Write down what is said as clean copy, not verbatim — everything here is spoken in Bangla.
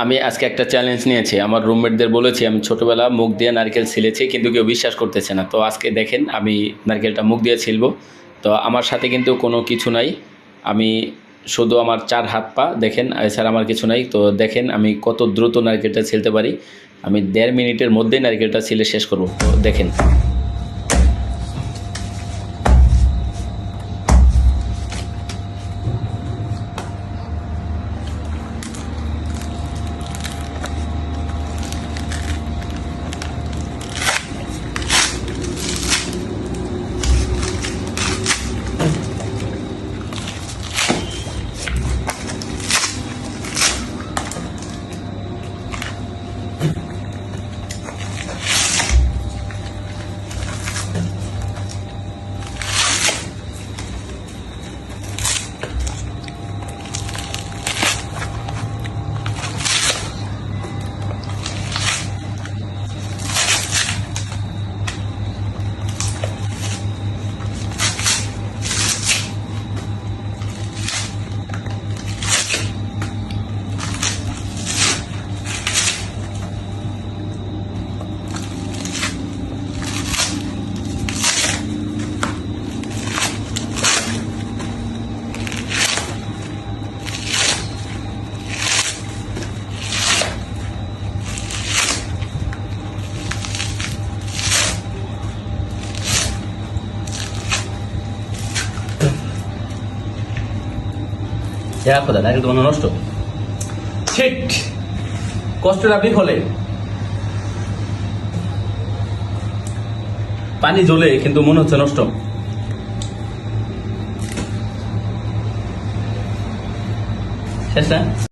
আমি আজকে একটা চ্যালেঞ্জ নিয়েছি। আমার রুমমেটদের বলেছি আমি ছোটোবেলা মুখ দিয়ে নারকেল ছিলেছি, কিন্তু কেউ বিশ্বাস করতেছে না। তো আজকে দেখেন আমি নারকেলটা মুখ দিয়ে ছিলব। তো আমার সাথে কিন্তু কোনো কিছু নাই, আমি শুধু আমার 4 হাত পা দেখেন, এছাড়া আমার কিছু নাই। তো দেখেন আমি কত দ্রুত নারকেলটা ছিলতে পারি। আমি 1.5 মিনিটের মধ্যেই নারকেলটা ছিলে শেষ করব। তো দেখেন। খোদা, নারকেল তো নষ্ট। শিট, কষ্টের আপনি হলে পানি জ্বলে কিন্তু মনে হচ্ছে নষ্ট। শেষ না?